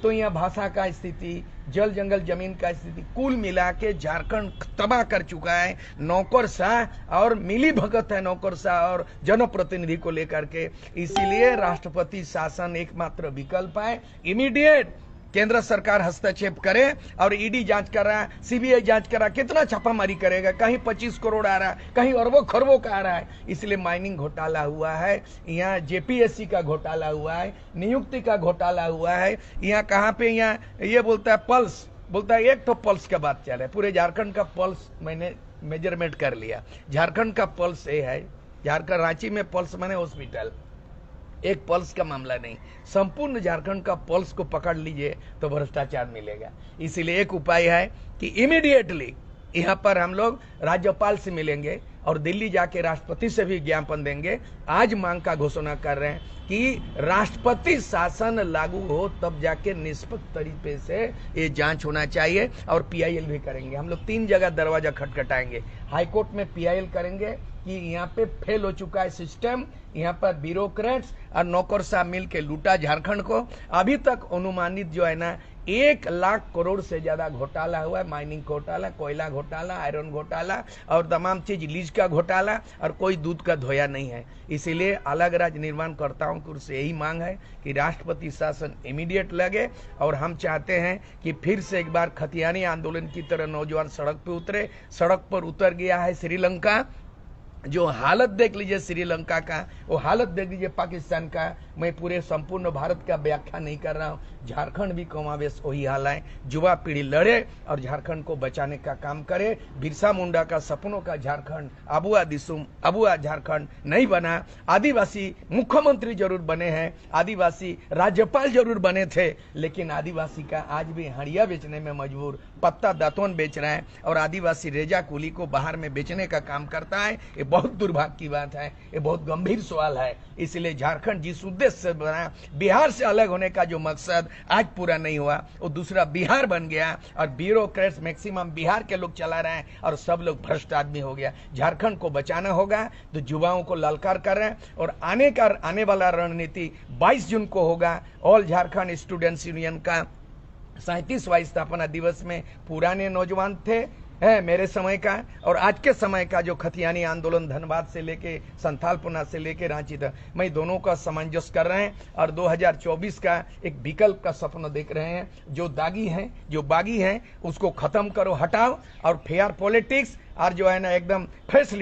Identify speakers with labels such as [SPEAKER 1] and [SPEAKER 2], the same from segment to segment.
[SPEAKER 1] तो यहाँ भाषा का स्थिति, जल जंगल जमीन का स्थिति कुल मिला के झारखंड तबाह कर चुका है। नौकरशाह और मिली भगत है नौकरशाह और जनप्रतिनिधि को लेकर के। इसीलिए राष्ट्रपति शासन एकमात्र विकल्प है। इमीडिएट केंद्र सरकार हस्तक्षेप करे और ईडी जांच कर रहा है, सीबीआई जांच कर रहा है, कितना छापामारी करेगा? कहीं 25 करोड़ आ रहा है, कहीं अरबों खरबों का आ रहा है। इसलिए माइनिंग घोटाला हुआ है, यहाँ जेपीएससी का घोटाला हुआ है, नियुक्ति का घोटाला हुआ है। यहाँ कहाँ पे, यहाँ ये बोलता है पल्स, बोलता है एक तो पल्स का बात चल रहा है। पूरे झारखंड का पल्स मैंने मेजरमेंट कर लिया। झारखंड का पल्स ये है, झारखंड रांची में पल्स माने हॉस्पिटल, एक पल्स का मामला नहीं, संपूर्ण झारखंड का पल्स को पकड़ लीजिए तो भ्रष्टाचार मिलेगा। इसीलिए एक उपाय है कि इमीडिएटली यहाँ पर हम लोग राज्यपाल से मिलेंगे और दिल्ली जाके राष्ट्रपति से भी ज्ञापन देंगे। आज मांग का घोषणा कर रहे हैं कि राष्ट्रपति शासन लागू हो तब जाके निष्पक्ष तरीके से ये जांच होना चाहिए। और पीआईएल भी करेंगे। हम लोग 3 जगह दरवाजा खटखटाएंगे। हाईकोर्ट में पीआईएल करेंगे कि यहाँ पे फेल हो चुका है सिस्टम, यहाँ पर ब्यूरोक्रेट्स और नौकरशाह मिल के लूटा झारखंड को। अभी तक अनुमानित जो है ना 1 लाख करोड़ से ज्यादा घोटाला हुआ है। माइनिंग घोटाला, कोयला घोटाला, आयरन घोटाला और तमाम चीज लीज का घोटाला, और कोई दूध का धोया नहीं है। इसीलिए अलग राज्य निर्माणकर्ताओं की ओर से यही मांग है कि राष्ट्रपति शासन इमीडिएट लगे। और हम चाहते हैं कि फिर से एक बार खतियानी आंदोलन की तरह नौजवान सड़क पे उतरे। सड़क पर उतर गया है श्रीलंका। जो हालत देख लीजिए श्रीलंका का, वो हालत देख लीजिए पाकिस्तान का। मैं पूरे संपूर्ण भारत का व्याख्या नहीं कर रहा हूँ, झारखंड भी कमावेश वही हाल है। युवा पीढ़ी लड़े और झारखंड को बचाने का काम करे। बिरसा मुंडा का सपनों का झारखंड, अबुआ दिसुम, अबुआ झारखंड नहीं बना। आदिवासी मुख्यमंत्री जरूर बने हैं, आदिवासी राज्यपाल जरूर बने थे, लेकिन आदिवासी का आज भी हड़िया बेचने में मजबूर, पत्ता दातुन बेच रहा है और आदिवासी रेजा कुली को बाहर में बेचने का काम करता है। ये बहुत दुर्भाग्य की बात है, ये बहुत गंभीर सवाल है। इसलिए झारखंड जिस उद्देश्य से बना, बिहार से अलग होने का जो मकसद आज पूरा नहीं हुआ, वो दूसरा बिहार बन गया और ब्यूरोक्रेट्स मैक्सिमम बिहार के लोग चला रहे हैं और सब लोग भ्रष्ट आदमी हो गया। झारखंड को बचाना होगा तो युवाओं को ललकार कर रहे हैं। और आने वाला रणनीति 22 जून को होगा। ऑल झारखंड स्टूडेंट्स यूनियन का 37वां स्थापना दिवस में पुराने नौजवान थे है मेरे समय का और आज के समय का जो खतियानी आंदोलन धनबाद से लेके संथालपुना से लेके रांची तक, मैं दोनों का सामंजस्य कर रहे हैं और 2024 का एक विकल्प का सपना देख रहे हैं। जो दागी हैं, जो बागी हैं, उसको खत्म करो, हटाओ और फेयर पॉलिटिक्स और जो है ना एकदम फ्रेश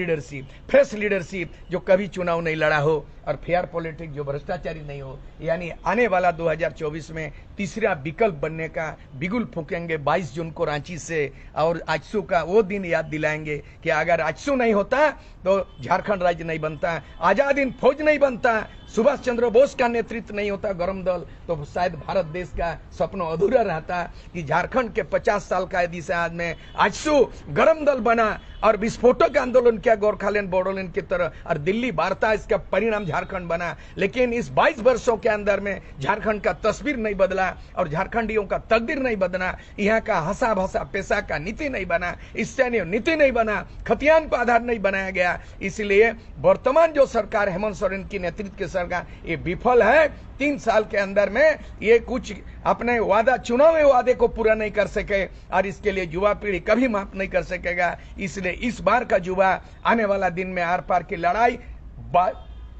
[SPEAKER 1] लीडरशिप जो कभी चुनाव नहीं लड़ा हो और फेयर पॉलिटिक्स जो भ्रष्टाचारी नहीं हो, यानी आने वाला 2024 में तीसरा विकल्प बनने का बिगुल फूकेंगे 22 जून को रांची से। और आजसू का वो दिन याद दिलाएंगे कि अगर आजसू नहीं होता तो झारखंड राज्य नहीं बनता, आजाद हिंद फौज नहीं बनता, सुभाष चंद्र बोस का नेतृत्व नहीं होता गरम दल, तो शायद भारत देश का सपना अधूरा रहता। कि झारखंड के 50 साल का यदि शायद में आजसू गरम दल बना और विस्फोटक आंदोलन किया गोरखालैंड बोडोलैंड की तरह और दिल्ली वार्ता, इसका परिणाम झारखंड बना। लेकिन इस 22 वर्षों के अंदर में झारखंड का तस्वीर नहीं बदला और झारखंडियों का तकदीर नहीं बदला। यहाँ का हंसा भसा पैसा का नीति नहीं बना, स्थानीय नीति नहीं बना, खतियान पर आधार नहीं बनाया गया। इसलिए वर्तमान जो सरकार हेमंत सोरेन की नेतृत्व की सरकार ये विफल है। 3 साल के अंदर में ये कुछ अपने वादा, चुनावी वादे को पूरा नहीं कर सके और इसके लिए युवा पीढ़ी कभी माफ नहीं कर सकेगा। इसलिए इस बार का युवा आने वाला दिन में आर पार की लड़ाई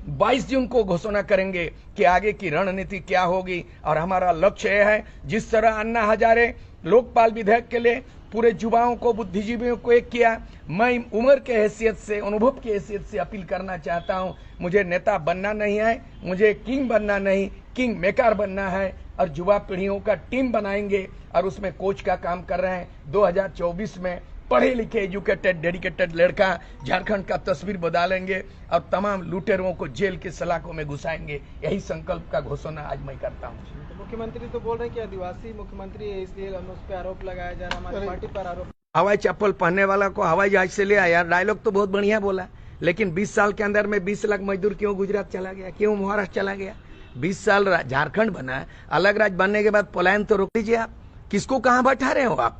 [SPEAKER 1] 22 जून को घोषणा करेंगे कि आगे की रणनीति क्या होगी। और हमारा लक्ष्य यह है, जिस तरह अन्ना हजारे लोकपाल विधेयक के लिए पूरे युवाओं को, बुद्धिजीवियों को एक किया, मैं उम्र के हैसियत से, अनुभव की हैसियत से अपील करना चाहता हूं। मुझे नेता बनना नहीं है, मुझे किंग बनना नहीं, किंग मेकर बनना है। और युवा पीढ़ियों का टीम बनाएंगे और उसमें कोच का काम कर रहे हैं। 2024 में पढ़े लिखे, एजुकेटेड, डेडिकेटेड लड़का झारखंड का तस्वीर बदलेंगे और तमाम लुटेरों को जेल के सलाखों में घुसाएंगे। यही संकल्प का घोषणा आज मैं करता हूँ।
[SPEAKER 2] तो मुख्यमंत्री तो बोल रहे हैं कि आदिवासी मुख्यमंत्री है, इसलिए हम उस पर आरोप लगाया जा रहा है, हमारी पार्टी पर आरोप।
[SPEAKER 1] हवाई चप्पल पहनने वाला को हवाई जहाज से ले आया, डायलॉग तो बहुत बढ़िया बोला, लेकिन 20 साल के अंदर में 20 लाख मजदूर क्यों गुजरात चला गया, क्यों महाराष्ट्र चला गया? 20 साल झारखंड बना, अलग राज्य बनने के बाद पलायन तो रोक लीजिए। आप किसको कहाँ बैठा रहे हो? आप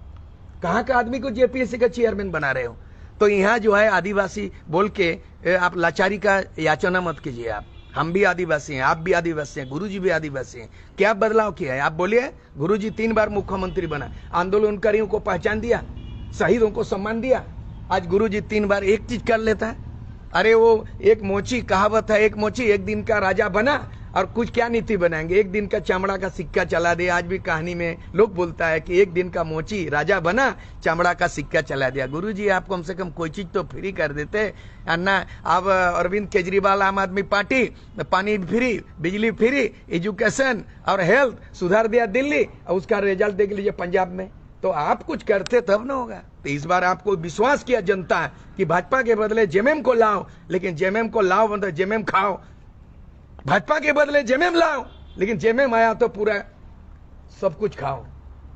[SPEAKER 1] कहाँ का आदमी को जेपीएससी का चेयरमैन बना रहे हो? तो यहाँ जो है आदिवासी बोल के आप लाचारी का याचना मत कीजिए। आप हम भी आदिवासी हैं, आप भी आदिवासी हैं, गुरुजी भी आदिवासी हैं। क्या बदलाव किया है आप बोलिए? गुरुजी 3 बार मुख्यमंत्री बना, आंदोलनकारियों को पहचान दिया, शहीदों को सम्मान दिया। आज गुरुजी 3 बार एक चीज कर लेता है। अरे वो एक मोची कहावत है, एक मोची एक दिन का राजा बना, और कुछ क्या नीति बनाएंगे? एक दिन का चमड़ा का सिक्का चला दिया। आज भी कहानी में लोग बोलता है कि एक दिन का मोची राजा बना, चमड़ा का सिक्का चला दिया। गुरुजी आप कम से कम कोई चीज तो फ्री कर देते। अन्ना अब अरविंद केजरीवाल आम आदमी पार्टी पानी फ्री, बिजली फ्री, एजुकेशन और हेल्थ सुधार दिया दिल्ली, और उसका रिजल्ट देख लीजिए पंजाब में। तो आप कुछ करते तब ना होगा। तो इस बार आपको विश्वास किया जनता कि भाजपा के बदले जेएमएम को लाओ, लेकिन जेएमएम को लाओ मतलब जेएमएम खाओ। भाजपा के बदले जेएमएम लाओ, लेकिन जेएमएम आया तो पूरा सब कुछ खाओ।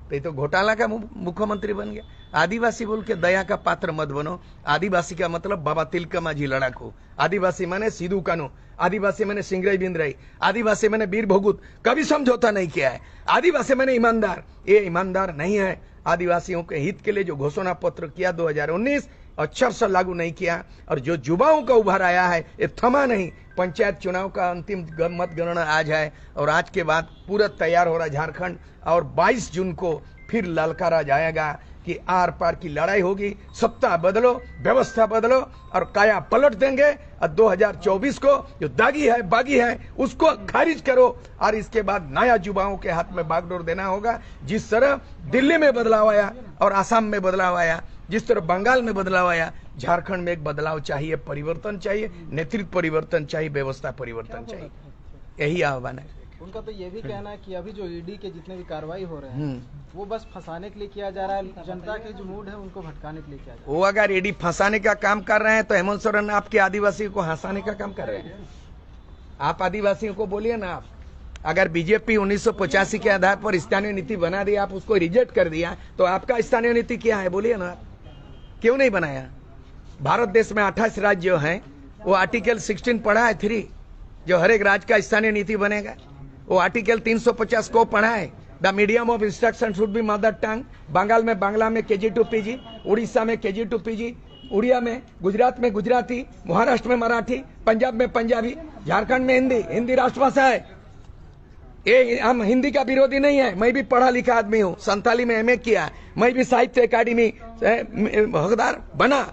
[SPEAKER 1] तो ये तो घोटाला का मुख्यमंत्री बन गया। आदिवासी बोल के दया का पात्र मत बनो। आदिवासी का मतलब बाबा तिलका माझी लड़ाकू, आदिवासी माने सिद्धू कानू, आदिवासी मैंने सिंगरई बिंद्रई, आदिवासी मैंने वीर भोगुत, कभी समझौता नहीं किया है। आदिवासी मैंने ईमानदार, ये ईमानदार नहीं है। आदिवासियों के हित के लिए जो घोषणा पत्र किया 2019 अक्षर से लागू नहीं किया, और जो युवाओं का उभर आया है ये थमा नहीं। पंचायत चुनाव का अंतिम मतगणना आज है, और आज के बाद पूरा तैयार हो रहा झारखंड, और 22 जून को फिर ललकारा जाएगा कि आर पार की लड़ाई होगी। सत्ता बदलो, व्यवस्था बदलो, और काया पलट देंगे। और 2024 को जो दागी है बागी है उसको खारिज करो, और इसके बाद नया युवाओं के हाथ में बागडोर देना होगा। जिस तरह दिल्ली में बदलाव आया और आसाम में बदलाव आया, जिस तरह बंगाल में बदलाव आया, झारखंड में एक बदलाव चाहिए, परिवर्तन चाहिए, नेतृत्व परिवर्तन चाहिए, व्यवस्था परिवर्तन चाहिए। यही आह्वान है।
[SPEAKER 2] उनका तो ये भी कहना है कि अभी जो ईडी के जितने भी कार्रवाई हो रहे हैं वो बस फंसाने के लिए किया जा रहा है, जनता के जो मूड है उनको भटकाने के लिए किया जा रहा है।
[SPEAKER 1] वो अगर ईडी फंसाने का काम कर रहे हैं तो हेमंत सोरेन आपके आदिवासियों को हंसाने का काम कर रहे हैं। आप आदिवासियों को बोलिए ना, आप अगर बीजेपी 1985 के आधार पर स्थानीय नीति बना दी, आप उसको रिजेक्ट कर दिया, तो आपका स्थानीय नीति क्या है बोलिए ना? क्यों नहीं बनाया? भारत देश में 28 राज्य हैं, वो आर्टिकल 16 पढ़ा है 3, जो हर एक राज्य का स्थानीय नीति बनेगा। वो आर्टिकल 350 को पढ़ा है, the medium of instruction should be mother tongue. Bengal में बांग्ला में KG to PG, उड़ीसा में KG to PG, उड़िया में, गुजरात में गुजराती, महाराष्ट्र में मराठी, पंजाब में पंजाबी, झारखंड में हिंदी, हिंदी राष्ट्रभाषा है। ये हम हिंदी का विरोधी नहीं है, मैं भी पढ़ा लिखा आदमी हूँ, संताली में MA किया, मैं भी साहित्य अकादमी हकदार बना,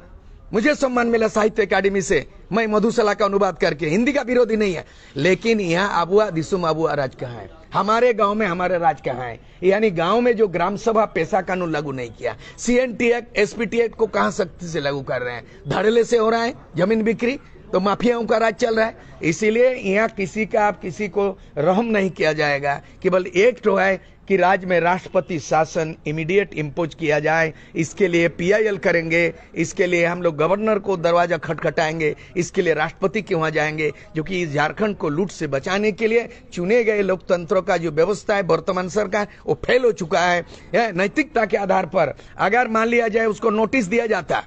[SPEAKER 1] मुझे सम्मान मिला साहित्य अकादमी से, मैं मधुशाला का अनुवाद करके। हिंदी का विरोधी नहीं है, लेकिन यहाँ अबुआ दिसुम अबुआ राज कहाँ है? हमारे गांव में हमारे राज कहाँ है? यानी गांव में जो ग्राम सभा पेशा कानून लागू नहीं किया, CNT एक्ट, SPT एक्ट को कहां सख्ती से लागू कर रहे हैं? धड़ल्ले से हो रहा है जमीन बिक्री, तो माफियाओं का राज चल रहा है। इसीलिए यहाँ किसी का आप किसी को रहम नहीं किया जाएगा। केवल एक तो है कि राज्य में राष्ट्रपति शासन इमीडिएट इम्पोज किया जाए, इसके लिए PIL करेंगे, इसके लिए हम लोग गवर्नर को दरवाजा खटखटाएंगे, इसके लिए राष्ट्रपति के वहां जाएंगे, जो कि इस झारखंड को लूट से बचाने के लिए चुने गए लोकतंत्र का जो व्यवस्था है वर्तमान सरकार, वो फेल हो चुका है। नैतिकता के आधार पर अगर मान लिया जाए उसको नोटिस दिया जाता,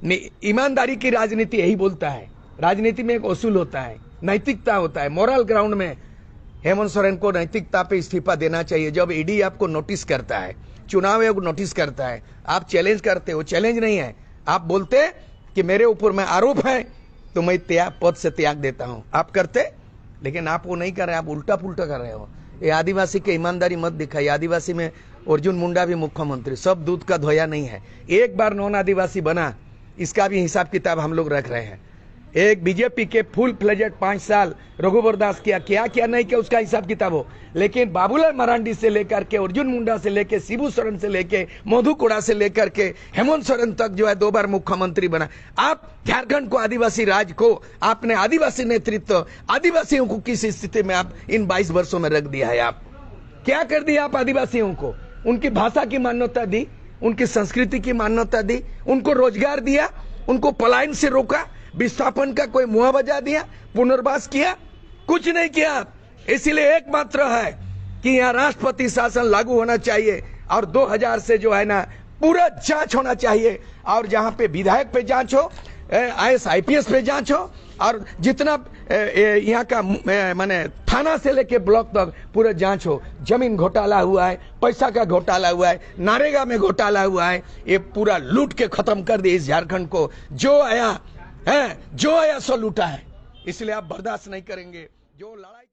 [SPEAKER 1] ईमानदारी की राजनीति यही बोलता है, राजनीति में एक उसूल होता है, नैतिकता होता है, मोरल ग्राउंड में हेमंत सोरेन को नैतिकता पे इस्तीफा देना चाहिए। जब ईडी आपको नोटिस करता है, चुनाव आयोग नोटिस करता है, आप चैलेंज करते हो, चैलेंज नहीं है, आप बोलते कि मेरे ऊपर में आरोप है तो मैं पद से त्याग देता हूं, आप करते, लेकिन आप वो नहीं कर रहे, आप उल्टा पुल्टा कर रहे हो। ये आदिवासी की ईमानदारी मत दिखाइए। आदिवासी में अर्जुन मुंडा भी मुख्यमंत्री, सब दूध का धोया नहीं है। एक बार नॉन आदिवासी बना, इसका भी हिसाब किताब हम लोग रख रहे हैं। एक बीजेपी के फुल फ्लेजेड 5 साल रघुवर दास किया, क्या नहीं किया उसका हिसाब किताब हो, लेकिन बाबूलाल मरांडी से लेकर के, अर्जुन मुंडा से लेकर, शिबू सोरेन से लेकर, मधु कोड़ा से लेकर के हेमंत सोरेन तक जो है 2 बार मुख्यमंत्री बना। आप झारखंड को आदिवासी राज्य को आपने आदिवासी नेतृत्व, आदिवासियों को किस स्थिति में आप इन 22 वर्षों में रख दिया है? आप क्या कर दिया? आप आदिवासियों को उनकी भाषा की मान्यता दी, उनकी संस्कृति की मान्यता दी, उनको रोजगार दिया, उनको पलायन से रोका, विस्थापन का कोई मुआवजा दिया, पुनर्वास किया? कुछ नहीं किया। इसलिए एकमात्र है कि यहाँ राष्ट्रपति शासन लागू होना चाहिए, और 2000 से जो है ना पूरा जांच होना चाहिए, और जहां पे विधायक पे जांच हो, IAS IPS पे जांच हो, और जितना यहाँ का माने थाना से लेके ब्लॉक तक पूरा जांच हो। जमीन घोटाला हुआ है, पैसा का घोटाला हुआ है, नारेगा में घोटाला हुआ है, ये पूरा लूट के खत्म कर दिए इस झारखंड को। जो आया सो लूटा है, इसलिए आप बर्दाश्त नहीं करेंगे जो लड़ाई